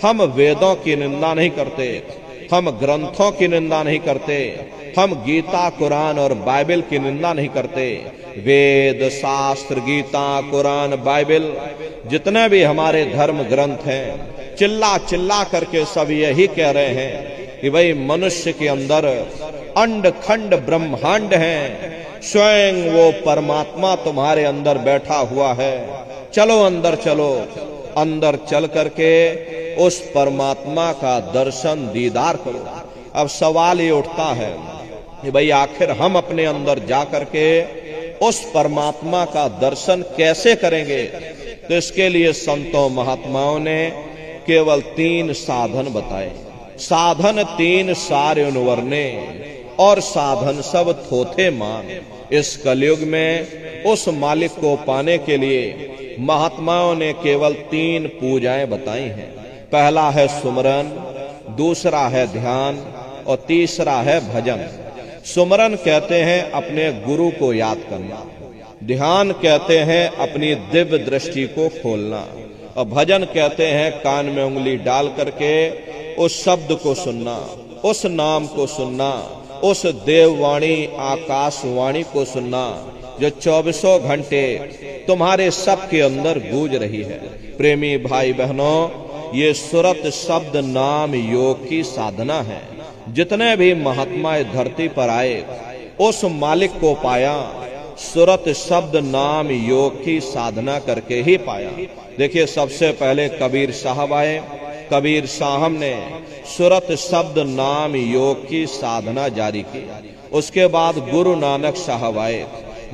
हम वेदों की निंदा नहीं करते, हम ग्रंथों की निंदा नहीं करते, हम गीता कुरान और बाइबल की निंदा नहीं करते। वेद शास्त्र गीता कुरान बाइबल जितने भी हमारे धर्म ग्रंथ हैं, चिल्ला चिल्ला करके सब यही कह रहे हैं कि भाई मनुष्य के अंदर अंड खंड ब्रह्मांड है, स्वयं वो परमात्मा तुम्हारे अंदर बैठा हुआ है। चलो अंदर चलो, अंदर चल करके उस परमात्मा का दर्शन दीदार करो। अब सवाल ये उठता है कि भाई आखिर हम अपने अंदर जा करके उस परमात्मा का दर्शन कैसे करेंगे? तो इसके लिए संतों महात्माओं ने केवल 3 साधन बताए। साधन 3 सारे उनवरने और साधन सब थोथे मान। इस कलयुग में उस मालिक को पाने के लिए महात्माओं ने केवल 3 पूजाएं बताई हैं। पहला है सुमरन, दूसरा है ध्यान और तीसरा है भजन। सुमरन कहते हैं अपने गुरु को याद करना, ध्यान कहते हैं अपनी दिव्य दृष्टि को खोलना, और भजन कहते हैं कान में उंगली डाल करके उस शब्द को सुनना, उस नाम को सुनना, उस देववाणी आकाशवाणी को सुनना जो 24 घंटे तुम्हारे सबके अंदर गूंज रही है। प्रेमी भाई बहनों, ये सुरत शब्द नाम योग की साधना है। जितने भी महात्मा धरती पर आए उस मालिक को पाया, सुरत शब्द नाम योग की साधना करके ही पाया। देखिए, सबसे पहले कबीर साहब आए। कबीर साहब ने सुरत शब्द नाम योग की साधना जारी की। उसके बाद गुरु नानक साहब आए।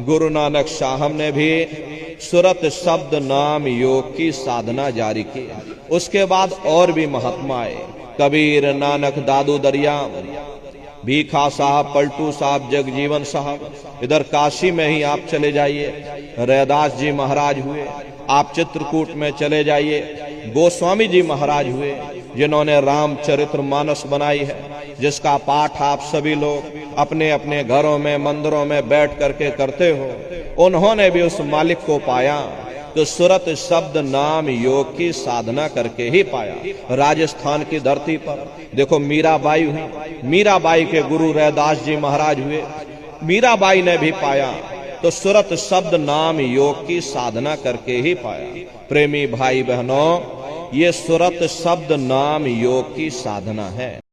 गुरु नानक साहब ने भी सुरत शब्द नाम योग की साधना जारी की। उसके बाद और भी महात्मा आए, कबीर, नानक, दादू दरिया, भीखा साहब, पलटू साहब, जगजीवन साहब। इधर काशी में ही आप चले जाइए, रैदास जी महाराज हुए। आप चित्रकूट में चले जाइए, गोस्वामी जी महाराज हुए, जिन्होंने रामचरितमानस बनाई है, जिसका पाठ आप सभी लोग अपने अपने घरों में मंदिरों में बैठ करके करते हो। उन्होंने भी उस मालिक को पाया तो सुरत शब्द नाम योग की साधना करके ही पाया। राजस्थान की धरती पर देखो मीराबाई हुई, मीराबाई के गुरु रैदास जी महाराज हुए। मीराबाई ने भी पाया तो सुरत शब्द नाम योग की साधना करके ही पाया। प्रेमी भाई बहनों, ये सुरत शब्द नाम योग की साधना है।